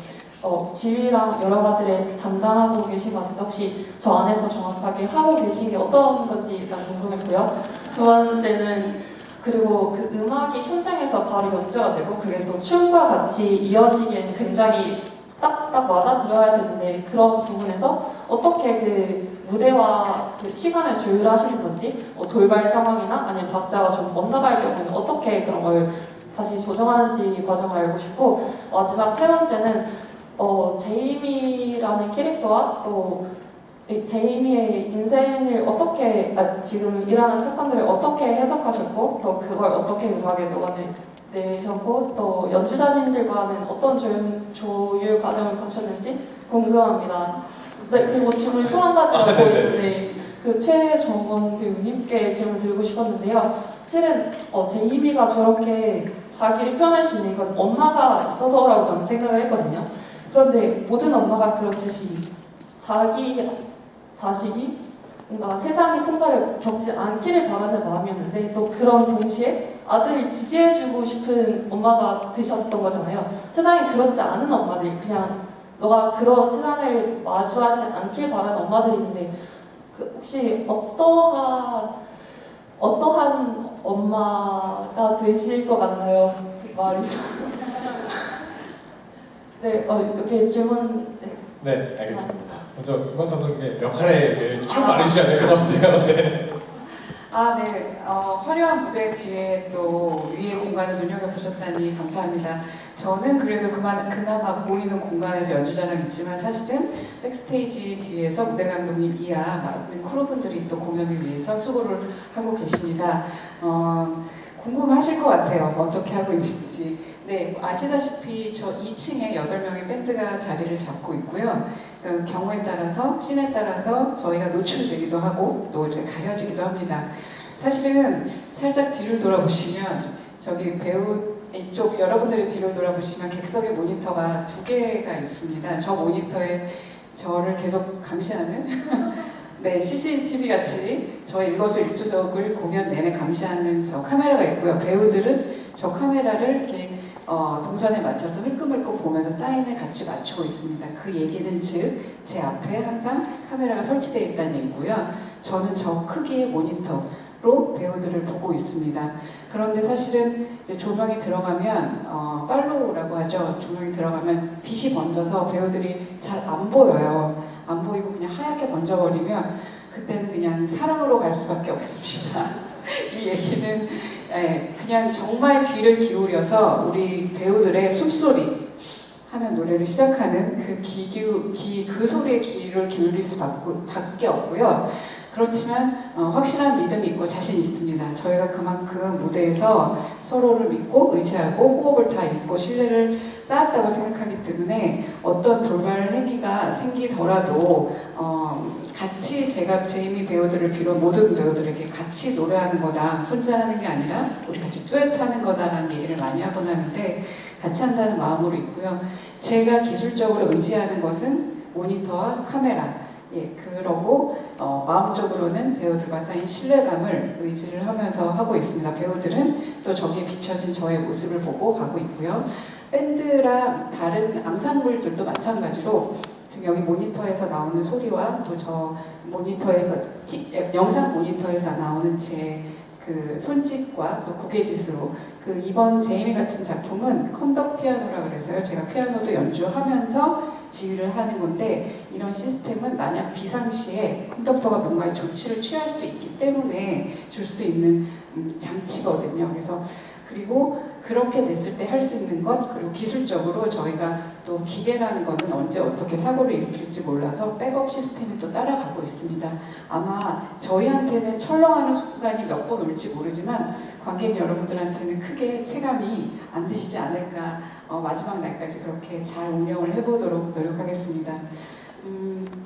지휘랑 여러 가지를 담당하고 계시거든요. 혹시 저 안에서 정확하게 하고 계신 게 어떤 건지 일단 궁금했고요. 두 번째는 그리고 그 음악이 현장에서 바로 연주가 되고 그게 또 춤과 같이 이어지기엔 굉장히 딱 맞아들어야 되는데 그런 부분에서 어떻게 그 무대와 그 시간을 조율하시는 건지 돌발 상황이나 아니면 박자가 좀 엇나갈 경우는 어떻게 그런 걸 다시 조정하는지 과정을 알고 싶고 마지막 세 번째는 제이미라는 캐릭터와 또 제이미의 인생을 어떻게 지금 일하는 사건들을 어떻게 해석하셨고 또 그걸 어떻게 음악에 녹아내셨고 또 연주자님들과는 어떤 조율 과정을 거쳤는지 궁금합니다. 네, 그리고 질문이 또 한 가지가 더 있는데 그 최정원 배우님께 질문 드리고 싶었는데요. 실은 제이미가 저렇게 자기를 표현할 수 있는 건 엄마가 있어서라고 저는 생각을 했거든요. 그런데 모든 엄마가 그렇듯이 자기 자식이 뭔가 세상의 풍파를 겪지 않기를 바라는 마음이었는데 또 그런 동시에 아들을 지지해주고 싶은 엄마가 되셨던 거잖아요. 세상에 그렇지 않은 엄마들, 그냥 너가 그런 세상을 마주하지 않길 바라는 엄마들이 있는데 혹시 어떠한 엄마가 되실 것 같나요? 말이 네, 이렇게 질문. 네, 알겠습니다. 먼저 음악 감독님의 역할에 쭉 말해주셔야 될 것 같아요. 네. 네. 화려한 무대 뒤에 또 위의 공간을 눈여겨보셨다니 감사합니다. 저는 그래도 그나마 보이는 공간에서 연주자랑 있지만 사실은 백스테이지 뒤에서 무대 감독님 이하 많은 크루분들이 또 공연을 위해서 수고를 하고 계십니다. 궁금하실 것 같아요. 어떻게 하고 있는지. 네, 아시다시피 저 2층에 8명의 밴드가 자리를 잡고 있고요. 그 경우에 따라서, 씬에 따라서 저희가 노출되기도 하고 또 이제 가려지기도 합니다. 사실은 살짝 뒤를 돌아보시면 저기 배우 이쪽 여러분들이 뒤로 돌아보시면 객석의 모니터가 2개가 있습니다. 저 모니터에 저를 계속 감시하는 네, CCTV 같이 저의 일거수일투족을 공연 내내 감시하는 저 카메라가 있고요. 배우들은 저 카메라를 이렇게 동선에 맞춰서 흘끔흘끔 보면서 사인을 같이 맞추고 있습니다. 그 얘기는 즉 제 앞에 항상 카메라가 설치되어 있다는 얘기고요. 저는 저 크기의 모니터로 배우들을 보고 있습니다. 그런데 사실은 이제 조명이 들어가면 팔로우라고 하죠. 조명이 들어가면 빛이 번져서 배우들이 잘 안 보여요. 안 보이고 그냥 하얗게 번져버리면 그때는 그냥 사랑으로 갈 수밖에 없습니다. 이 얘기는 그냥 정말 귀를 기울여서 우리 배우들의 숨소리 하면 노래를 시작하는 그 소리에 귀를 기울일 수밖에 없고요. 그렇지만 확실한 믿음이 있고 자신 있습니다. 저희가 그만큼 무대에서 서로를 믿고 의지하고 호흡을 다 읽고 신뢰를 쌓았다고 생각하기 때문에 어떤 돌발 행위가 생기더라도 같이 제가 제이미 배우들을 비롯 모든 배우들에게 같이 노래하는 거다. 혼자 하는 게 아니라 우리 같이 듀엣하는 거다라는 얘기를 많이 하곤 하는데 같이 한다는 마음으로 있고요. 제가 기술적으로 의지하는 것은 모니터와 카메라. 그러고 마음적으로는 배우들과 쌓인 신뢰감을 의지를 하면서 하고 있습니다. 배우들은 또 저기에 비춰진 저의 모습을 보고 가고 있고요. 밴드랑 다른 앙상블들도 마찬가지로 지금 여기 모니터에서 나오는 소리와 또 저 모니터에서 영상 모니터에서 나오는 제 그 손짓과 또 고개짓으로 그 이번 제이미 같은 작품은 컨덕 피아노라 그래서요. 제가 피아노도 연주하면서 지휘를 하는 건데 이런 시스템은 만약 비상시에 컨덕터가 뭔가의 조치를 취할 수 있기 때문에 줄 수 있는 장치거든요. 그래서 그리고 그렇게 됐을 때 할 수 있는 것 그리고 기술적으로 저희가 또 기계라는 거는 언제 어떻게 사고를 일으킬지 몰라서 백업 시스템이 또 따라가고 있습니다. 아마 저희한테는 철렁하는 순간이 몇 번 올지 모르지만 관객 여러분들한테는 크게 체감이 안 되시지 않을까. 마지막 날까지 그렇게 잘 운영을 해보도록 노력하겠습니다.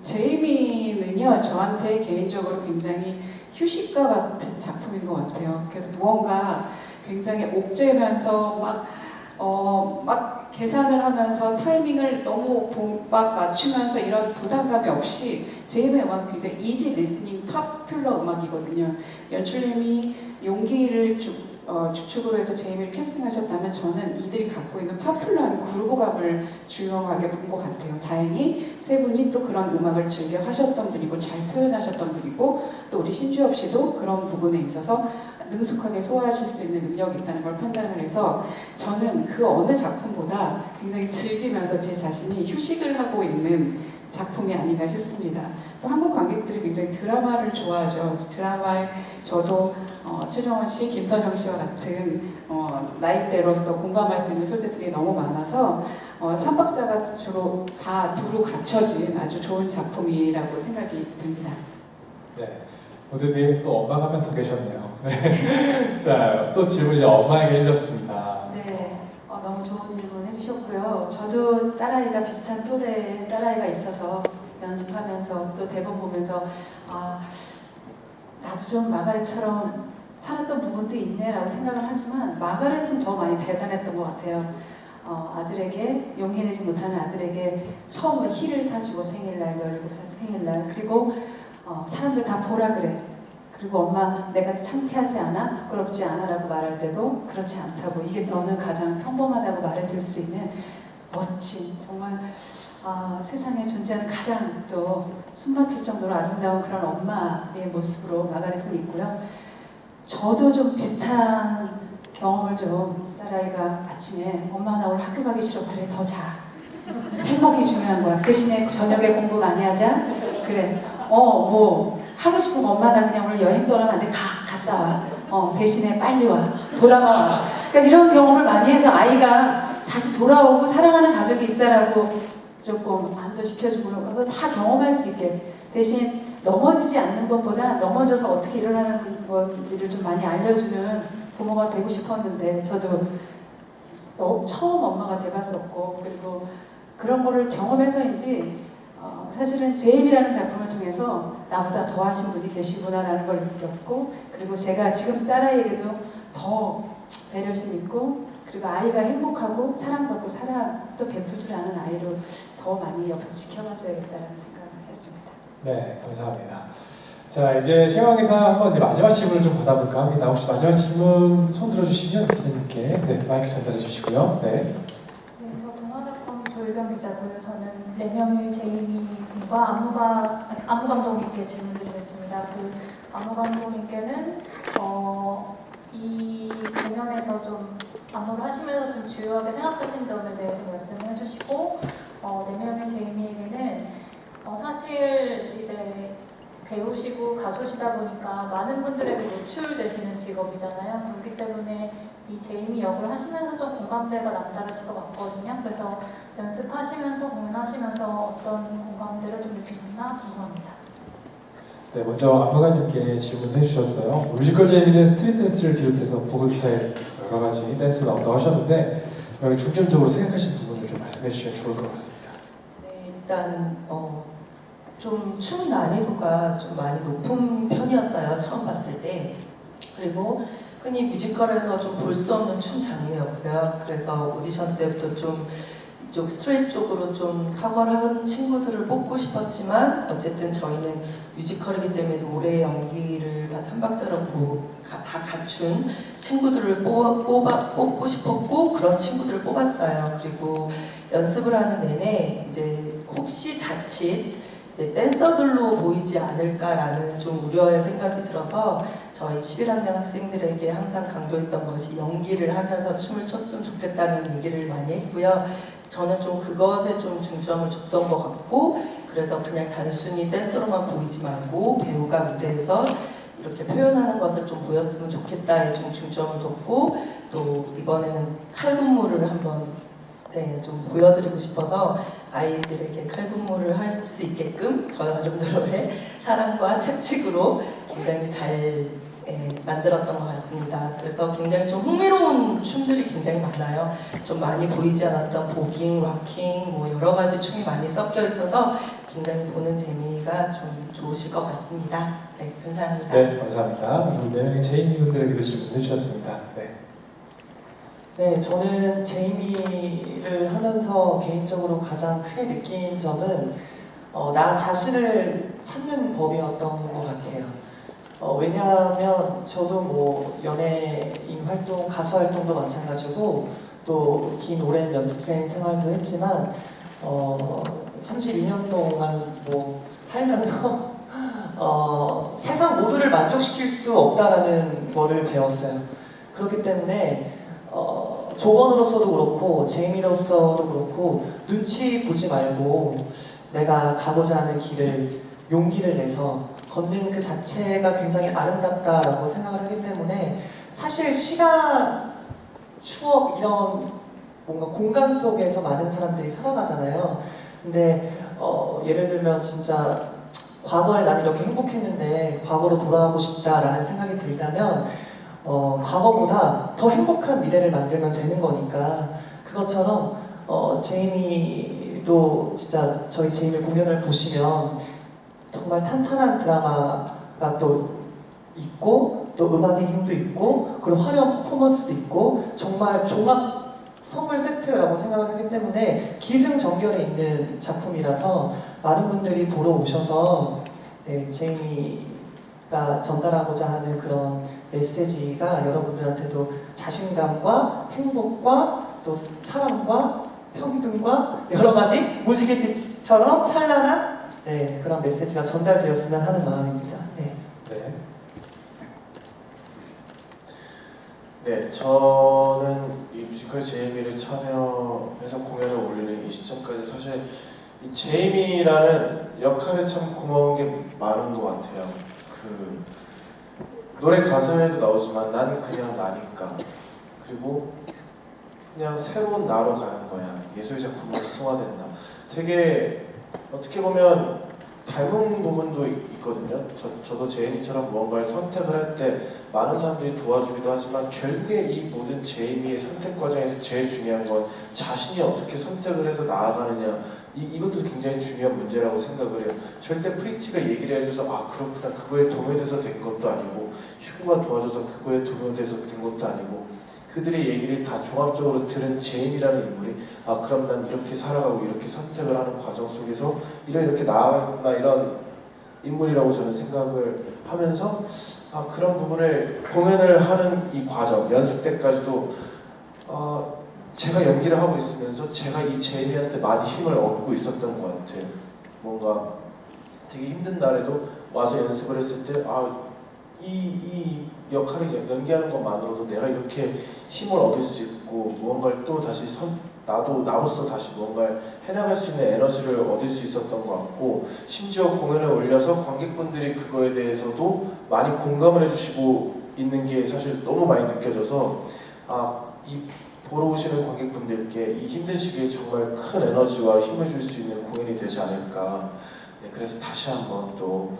제이미는요 저한테 개인적으로 굉장히 휴식과 같은 작품인 것 같아요. 그래서 무언가 굉장히 옥죄면서 막 계산을 하면서 타이밍을 너무 막 맞추면서 이런 부담감이 없이 제이미의 음악은 굉장히 이지 리스닝 파퓰러 음악이거든요. 연출님이 용기를 주축으로 해서 제이미를 캐스팅하셨다면 저는 이들이 갖고 있는 파퓰러한 그루브감을 중요하게 본 것 같아요. 다행히 세 분이 또 그런 음악을 즐겨 하셨던 분이고 잘 표현하셨던 분이고 또 우리 신주엽 씨도 그런 부분에 있어서 능숙하게 소화하실 수 있는 능력이 있다는 걸 판단을 해서 저는 그 어느 작품보다 굉장히 즐기면서 제 자신이 휴식을 하고 있는 작품이 아닌가 싶습니다. 또 한국 관객들이 굉장히 드라마를 좋아하죠. 드라마에 저도 최정원 씨, 김선영 씨와 같은 나이대로서 공감할 수 있는 소재들이 너무 많아서 삼박자가 주로 다 두루 갖춰진 아주 좋은 작품이라고 생각이 듭니다. 네, 무대 뒤에 또 엄마가 한 명 더 계셨네요. 네. 자, 또 질문 이제 엄마에게 해주셨습니다. 네, 너무 좋은 질문 해주셨고요. 저도 딸아이가 비슷한 또래 딸아이가 있어서 연습하면서 또 대본 보면서 아 나도 좀 마가렛처럼 살았던 부분도 있네라고 생각을 하지만 마가렛은 더 많이 대단했던 것 같아요. 아들에게 용기 내지 못하는 아들에게 처음으로 힐을 사주고 생일날 17살 생일날 그리고 사람들 다 보라 그래. 그리고 엄마 내가 창피하지 않아? 부끄럽지 않아? 라고 말할 때도 그렇지 않다고 이게 너는 가장 평범하다고 말해줄 수 있는 멋진 정말 세상에 존재하는 가장 또 숨막힐 정도로 아름다운 그런 엄마의 모습으로 마가렛은 있고요. 저도 좀 비슷한 경험을 좀 딸아이가 아침에 엄마 나 오늘 학교 가기 싫어. 그래 더 자. 행복이 중요한 거야. 그 대신에 저녁에 공부 많이 하자. 그래 뭐 하고 싶은 거 엄마 나 그냥 오늘 여행 떠나면 안 돼. 갔다 와. 대신에 빨리 와. 돌아와. 그러니까 이런 경험을 많이 해서 아이가 다시 돌아오고 사랑하는 가족이 있다라고 조금 안도시켜주고 그래서 다 경험할 수 있게 대신 넘어지지 않는 것보다 넘어져서 어떻게 일어나는 건지를 좀 많이 알려주는 부모가 되고 싶었는데 저도 처음 엄마가 돼봤었고 그리고 그런 거를 경험해서인지 사실은 제임이라는 작품을 통해서 나보다 더 하신 분이 계시구나라는 걸 느꼈고 그리고 제가 지금 딸아이에게도 더 배려심 있고 그리고 아이가 행복하고 사랑받고 사랑도 베풀 줄 아는 아이로 더 많이 옆에서 지켜봐줘야겠다는 생각을 했습니다. 네, 감사합니다. 자, 이제 시황에서 한번 이제 마지막 질문을 좀 받아볼까 합니다. 혹시 마지막 질문 손 들어주시면 기자님께 네, 마이크 전달해 주시고요. 네. 네, 저 동아닷컴 조일경 기자고요. 저는 4명의 제이미 군과 안무 감독님께 질문드리겠습니다. 그 안무 감독님께는 이 공연에서 좀 안무를 하시면서 좀 주요하게 생각하신 점에 대해서 말씀을 해주시고 4명의 제이미에게는 사실 이제 배우시고 가수시다 보니까 많은 분들에게 노출되시는 직업이잖아요. 그렇기 때문에 이 제이미 역을 하시면서 좀 공감대가 남다르실 것 같거든요. 그래서 연습하시면서 공연하시면서 어떤 공감대를 좀 느끼셨나 궁금합니다. 네, 먼저 안무가님께 질문해 주셨어요. 뮤지컬 제이미는 스트릿 댄스를 비롯해서 보그 스타일 여러 가지 댄스를 나온다고 하셨는데 중점적으로 생각하신 부분을 좀 말씀해 주시면 좋을 것 같습니다. 네, 일단 좀 춤 난이도가 좀 많이 높은 편이었어요. 처음 봤을 때. 그리고 흔히 뮤지컬에서 좀 볼 수 없는 춤 장르였고요. 그래서 오디션 때부터 좀 이쪽 스트레이트 쪽으로 좀 탁월한 친구들을 뽑고 싶었지만 어쨌든 저희는 뮤지컬이기 때문에 노래 연기를 다 삼박자로 다 갖춘 친구들을 뽑고 싶었고 그런 친구들을 뽑았어요. 그리고 연습을 하는 내내 이제 혹시 자칫 이제 댄서들로 보이지 않을까라는 좀 우려의 생각이 들어서 저희 11학년 학생들에게 항상 강조했던 것이 연기를 하면서 춤을 췄으면 좋겠다는 얘기를 많이 했고요. 저는 좀 그것에 좀 중점을 줬던 것 같고 그래서 그냥 단순히 댄서로만 보이지 말고 배우가 무대에서 이렇게 표현하는 것을 좀 보였으면 좋겠다에 좀 중점을 뒀고 또 이번에는 칼군무를 한번 좀 보여드리고 싶어서 아이들에게 칼군무를 할 수 있게끔 저 나름대로의 사랑과 채찍으로 굉장히 잘 만들었던 것 같습니다. 그래서 굉장히 좀 흥미로운 춤들이 굉장히 많아요. 좀 많이 보이지 않았던 보깅, 락킹, 뭐 여러 가지 춤이 많이 섞여 있어서 굉장히 보는 재미가 좀 좋으실 것 같습니다. 네, 감사합니다. 네, 감사합니다. 그리고 4명의 제이미분들에게도 질문해 주셨습니다. 네. 네, 저는 제이미를 하면서 개인적으로 가장 크게 느낀 점은 나 자신을 찾는 법이었던 것 같아요. 왜냐하면 저도 뭐 연예인 활동, 가수 활동도 마찬가지고 또 긴 오랜 연습생 생활도 했지만 32년 동안 뭐 살면서 세상 모두를 만족시킬 수 없다라는 거를 배웠어요. 그렇기 때문에 조건으로서도 그렇고 제이미로서도 그렇고 눈치 보지 말고 내가 가고자 하는 길을 용기를 내서 걷는 그 자체가 굉장히 아름답다라고 생각을 하기 때문에 사실 시간, 추억 이런 뭔가 공간 속에서 많은 사람들이 살아가잖아요. 근데 예를 들면 진짜 과거에 난 이렇게 행복했는데 과거로 돌아가고 싶다라는 생각이 들다면 과거보다 더 행복한 미래를 만들면 되는 거니까 그것처럼 제이미 분들이 또 진짜 저희 제이미 공연을 보시면 정말 탄탄한 드라마가 또 있고 또 음악의 힘도 있고 그리고 화려한 퍼포먼스도 있고 정말 종합 선물 세트라고 생각을 하기 때문에 기승전결에 있는 작품이라서 많은 분들이 보러 오셔서 네, 제이미가 전달하고자 하는 그런 메시지가 여러분들한테도 자신감과 행복과 또 사랑과 평등과 여러 가지 무지갯빛처럼 찬란한 네, 그런 메시지가 전달되었으면 하는 마음입니다. 네. 네. 네, 저는 이 뮤지컬 제이미를 참여해서 공연을 올리는 이 시점까지 사실 이 제이미라는 역할에 참 고마운 게 많은 것 같아요. 그 노래 가사에도 나오지만 난 그냥 나니까 그리고 그냥 새로운 나로 가는 거야. 예술 작품으로 승화된다. 되게 어떻게 보면 닮은 부분도 있거든요. 저도 제이미처럼 무언가를 선택을 할 때 많은 사람들이 도와주기도 하지만 결국에 이 모든 제이미의 선택 과정에서 제일 중요한 건 자신이 어떻게 선택을 해서 나아가느냐. 이것도 굉장히 중요한 문제라고 생각을 해요. 절대 프리티가 얘기를 해줘서 아 그렇구나 그거에 동요돼서 된 것도 아니고 휴구가 도와줘서 그거에 동요돼서 된 것도 아니고 그들의 얘기를 다 종합적으로 들은 제임이라는 인물이 아 그럼 난 이렇게 살아가고 이렇게 선택을 하는 과정 속에서 이렇게 나아가겠구나 이런 인물이라고 저는 생각을 하면서 아 그런 부분을 공연을 하는 이 과정 연습 때까지도 제가 연기를 하고 있으면서 제가 이 제임이한테 많이 힘을 얻고 있었던 것 같아요. 뭔가 되게 힘든 날에도 와서 연습을 했을 때 이 역할을 연기하는 것만으로도 내가 이렇게 힘을 얻을 수 있고 무언가를 또 다시 나로서 다시 무언가를 해나갈 수 있는 에너지를 얻을 수 있었던 것 같고 심지어 공연을 올려서 관객분들이 그거에 대해서도 많이 공감을 해주시고 있는 게 사실 너무 많이 느껴져서 이 보러 오시는 관객분들께 이 힘든 시기에 정말 큰 에너지와 힘을 줄 수 있는 공연이 되지 않을까. 네, 그래서 다시 한번 또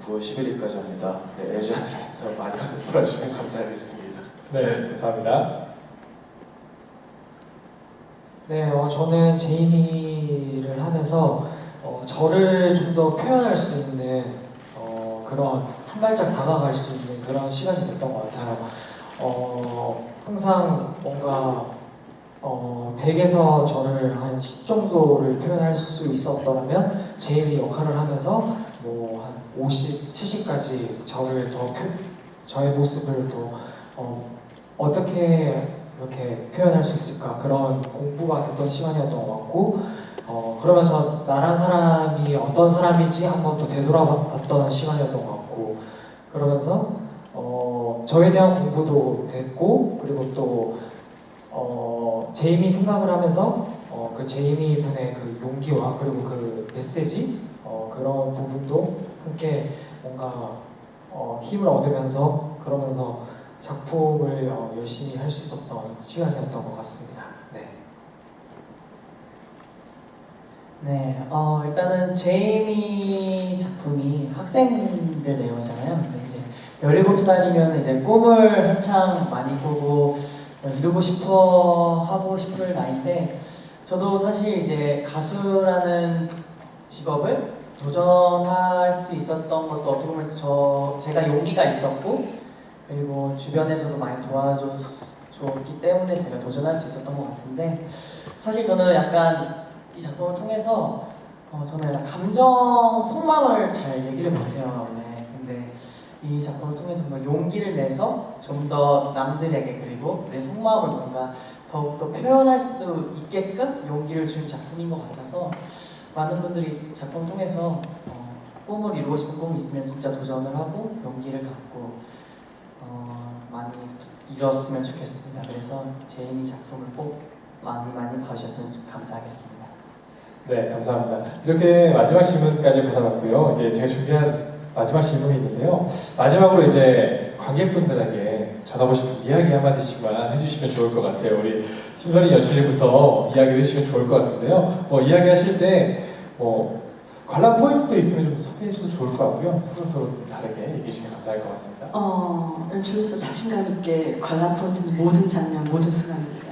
9월 11일까지 합니다. 네, LG 아트센터 많이 와서 보러주시면 감사하겠습니다. 네, 감사합니다. 네, 저는 제이미를 하면서 저를 좀 더 표현할 수 있는 그런 한 발짝 다가갈 수 있는 그런 시간이 됐던 것 같아요. 항상 뭔가 100에서 저를 한 10 정도를 표현할 수 있었더라면 제이미 역할을 하면서 뭐 한 50, 70까지 저의 모습을 더 어떻게 이렇게 표현할 수 있을까 그런 공부가 됐던 시간이었던 것 같고 그러면서 나란 사람이 어떤 사람이지 한번 또 되돌아봤던 시간이었던 것 같고 그러면서 저에 대한 공부도 됐고 그리고 또 제이미 생각을 하면서 그 제이미 분의 그 용기와 그리고 그 메시지 그런 부분도 함께 뭔가 힘을 얻으면서 그러면서 작품을 열심히 할 수 있었던 시간이었던 것 같습니다. 네. 네, 일단은 제이미 작품이 학생들 내용이잖아요. 근데 이제 17살이면 이제 꿈을 한창 많이 꾸고 이루고 하고 싶을 나이인데 저도 사실 이제 가수라는 직업을 도전할 수 있었던 것도 어떻게 보면 제가 용기가 있었고 그리고 주변에서도 많이 도와줬기 때문에 제가 도전할 수 있었던 것 같은데 사실 저는 약간 이 작품을 통해서 저는 약간 감정 속마음을 잘 얘기를 못해요 원래. 근데 이 작품을 통해서 뭔가 용기를 내서 좀 더 남들에게 그리고 내 속마음을 뭔가 더욱더 표현할 수 있게끔 용기를 준 작품인 것 같아서 많은 분들이 작품을 통해서 꿈을 이루고 싶은 꿈이 있으면 진짜 도전을 하고 용기를 갖고 많이 이뤘으면 좋겠습니다. 그래서 제이미 작품을 꼭 많이 봐주셨으면 감사하겠습니다. 네, 감사합니다. 이렇게 마지막 질문까지 받아봤고요. 이제 제가 준비한 마지막 질문이 있는데요. 마지막으로 이제 관객분들에게 전하고 싶은 이야기 한마디씩만 해주시면 좋을 것 같아요. 우리 심선희 연출님부터 이야기를 해주시면 좋을 것 같은데요. 이야기하실 때 관람 포인트도 있으면 좀 소개해주셔도 좋을 것 같고요. 서로 다르게 얘기해 주시면 감사할 것 같습니다. 연출로서 자신감 있게 관람 포인트는 모든 장면, 모든 순간입니다.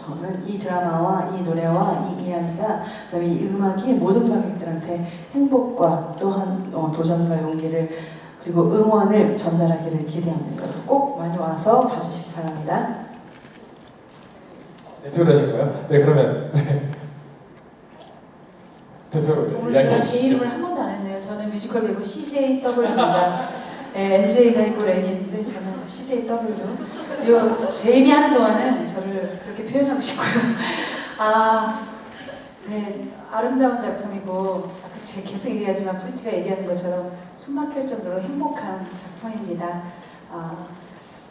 저는 이 드라마와 이 노래와 이 이야기가 그다음에 이 음악이 모든 관객들한테 행복과 또한 도전과 용기를 그리고 응원을 전달하기를 기대합니다. 여러분 꼭 많이 와서 봐주시기 바랍니다. 대표로 하실 거예요? 네, 그러면 대표로 오늘 이야기 제가 제 해주시죠. 이름을 한 번도 안 했네요. 저는 뮤지컬 배우 CJW입니다. MJ가 있고 렌이 있는데 저는 CJW. 이거 제이미 하는 동안은 저를 그렇게 표현하고 싶고요. 네, 아름다운 작품이고 아까 제 계속 얘기하지만 프리티가 얘기하는 것처럼 숨막힐 정도로 행복한 작품입니다.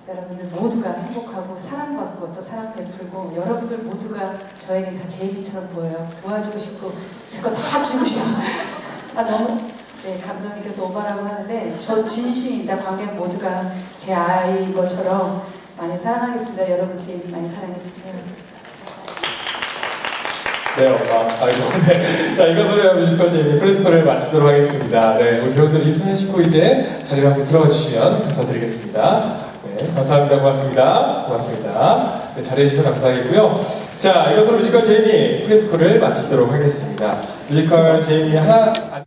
여러분들 모두가 행복하고 사랑받고 또 사랑 베풀고 여러분들 모두가 저에게 다 제이미처럼 보여요. 도와주고 싶고 제 거 다 주고 싶고 너무 네, 감독님께서 오바라고 하는데 저 진심입니다. 관객 모두가 제 아이인 것처럼 많이 사랑하겠습니다. 여러분 제이미 많이 사랑해주세요. 네, 아이고, 네. 자, 이것으로 뮤지컬 제이미 프레스코를 마치도록 하겠습니다. 네, 우리 배우들 인사하시고 이제 자리로 한번 들어가 주시면 감사드리겠습니다. 네, 감사합니다. 고맙습니다. 고맙습니다. 네, 잘해주셔서 감사하겠고요. 자, 이것으로 뮤지컬 제이미 프레스코를 마치도록 하겠습니다. 뮤지컬 제이미 하나.